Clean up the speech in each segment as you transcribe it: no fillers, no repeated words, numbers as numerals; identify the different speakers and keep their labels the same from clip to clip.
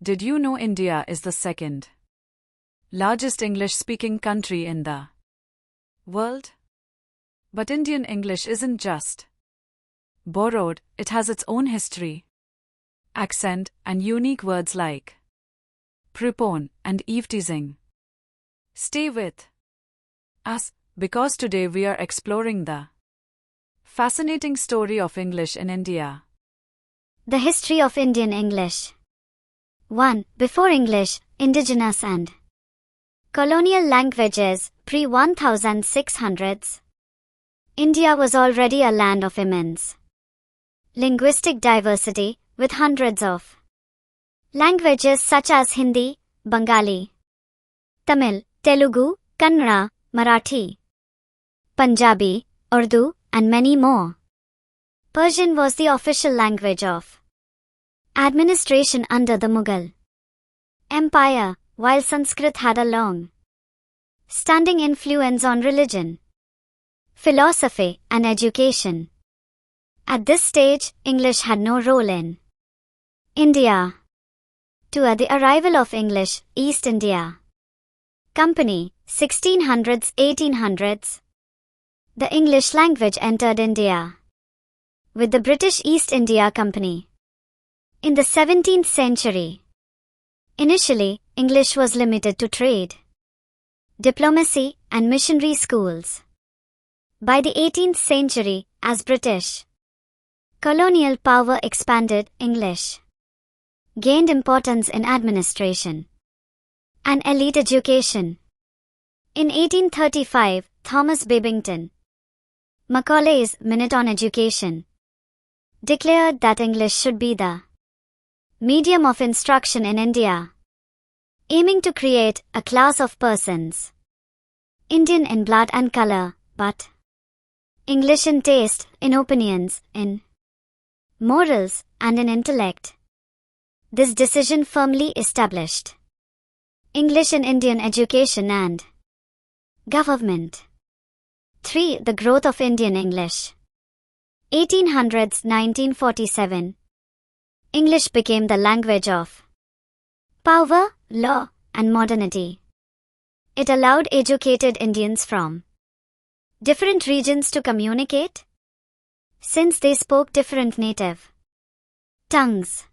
Speaker 1: Did you know India is the second largest English-speaking country in the world? But Indian English isn't just borrowed, it has its own history, accent, and unique words like prepone and eveteasing. Stay with us, because today we are exploring the fascinating story of English in India.
Speaker 2: The history of Indian English. 1. Before English, indigenous and colonial languages, pre-1600s. India was already a land of immense linguistic diversity, with hundreds of languages such as Hindi, Bengali, Tamil, Telugu, Kannada, Marathi, Punjabi, Urdu, and many more. Persian was the official language of administration under the Mughal Empire, while Sanskrit had a long-standing influence on religion, philosophy, and education. At this stage, English had no role in India. 2. At the arrival of English, East India Company, 1600s-1800s. The English language entered India with the British East India Company in the 17th century. Initially, English was limited to trade, diplomacy, and missionary schools. By the 18th century, as British colonial power expanded, English gained importance in administration and elite education. In 1835, Thomas Babington Macaulay's Minute on Education declared that English should be the medium of instruction in India, aiming to create a class of persons, Indian in blood and color, but English in taste, in opinions, in morals, and in intellect. This decision firmly established English in Indian education and government. 3. The growth of Indian English. 1800s-1947. English became the language of power, law, and modernity. It allowed educated Indians from different regions to communicate, since they spoke different native tongues.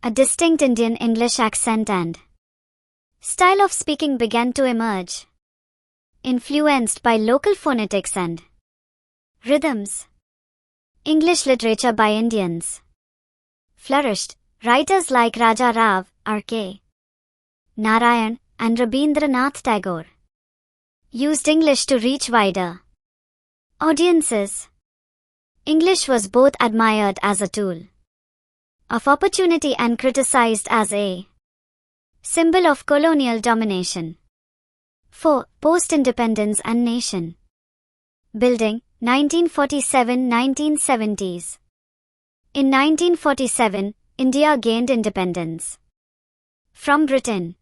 Speaker 2: A distinct Indian English accent and style of speaking began to emerge, influenced by local phonetics and rhythms. English literature by Indians flourished. Writers like Raja Rao, R.K. Narayan, and Rabindranath Tagore used English to reach wider audiences. English was both admired as a tool of opportunity and criticized as a symbol of colonial domination. 4. Post-independence and nation building, 1947-1970s. In 1947, India gained independence from Britain.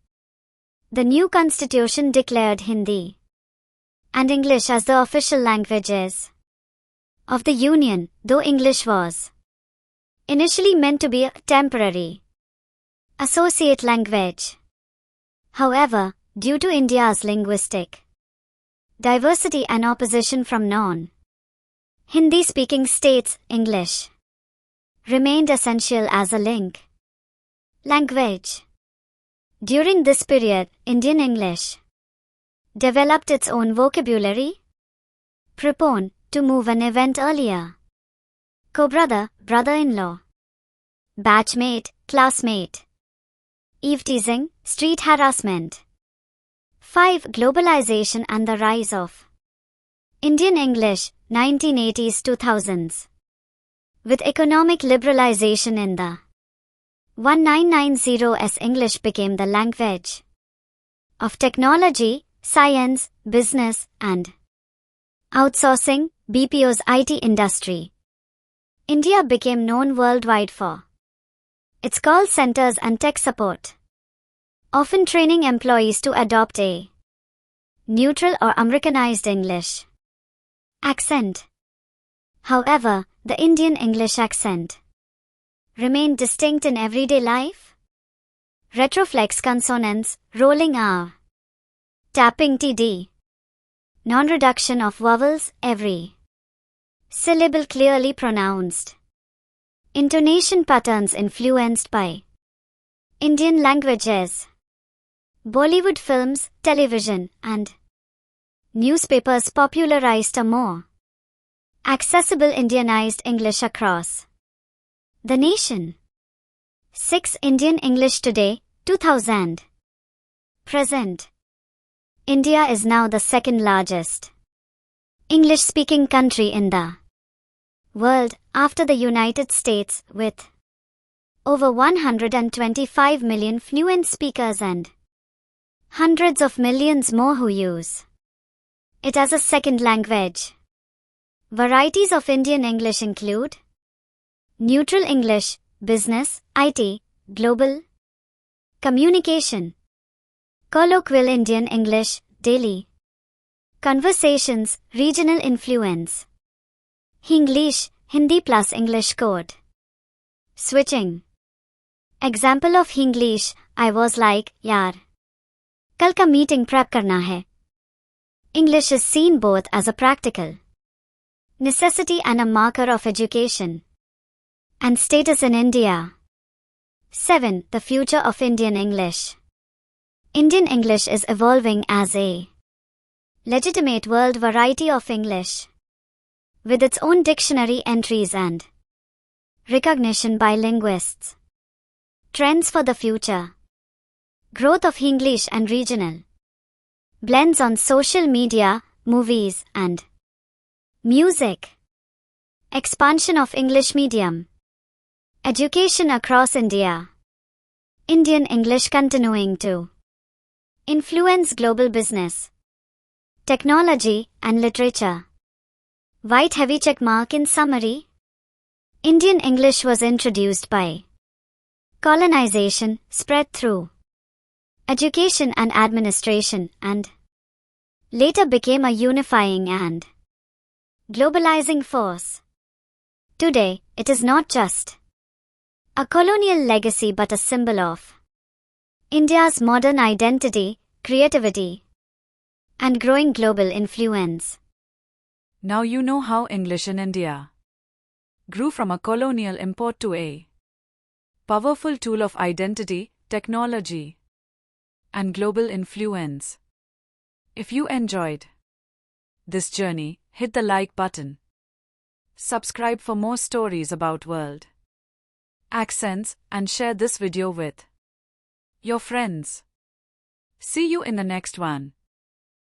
Speaker 2: The new constitution declared Hindi and English as the official languages of the Union, though English was initially meant to be a temporary associate language. However, due to India's linguistic diversity and opposition from non-Hindi-speaking states, English remained essential as a link language. During this period, Indian English developed its own vocabulary. Prepone, to move an event earlier. Co-brother, brother-in-law. Batchmate, classmate. Eveteasing, street harassment. 5. Globalization and the rise of Indian English, 1980s-2000s. With economic liberalization in the 1990s, English became the language of technology, science, business, and outsourcing, BPO's IT industry. India became known worldwide for its call centers and tech support, often training employees to adopt a neutral or Americanized English accent. However, the Indian English accent remained distinct in everyday life. retroflex consonants, rolling R, tapping TD, non-reduction of vowels, every syllable clearly pronounced, intonation patterns influenced by Indian languages, Bollywood films, television, and newspapers popularized a more accessible Indianized English across the nation. 6. Indian English today, 2000. Present. India is now the second largest English-speaking country in the world, after the United States, with over 125 million fluent speakers and hundreds of millions more who use it as a second language. Varieties of Indian English include neutral English, business, IT, global communication, colloquial Indian English, daily conversations, regional influence, Hinglish, Hindi plus English code switching. Example of Hinglish, I was like, yaar, कल का meeting prep करना है. English is seen both as a practical necessity and a marker of education and status in India. 7. The future of Indian English. Indian English is evolving as a legitimate world variety of English, with its own dictionary entries and recognition by linguists. Trends for the future. Growth of Hinglish and regional blends on social media, movies, and music. Expansion of English medium education across India. Indian English continuing to influence global business, technology, and literature. White heavy check mark in summary. Indian English was introduced by colonization, spread through education and administration, and later became a unifying and globalizing force. Today, it is not just a colonial legacy but a symbol of India's modern identity, creativity, and growing global influence.
Speaker 1: Now you know how English in India grew from a colonial import to a powerful tool of identity, technology, and global influence. If you enjoyed this journey, hit the like button. Subscribe for more stories about world accents and share this video with your friends. See you in the next one.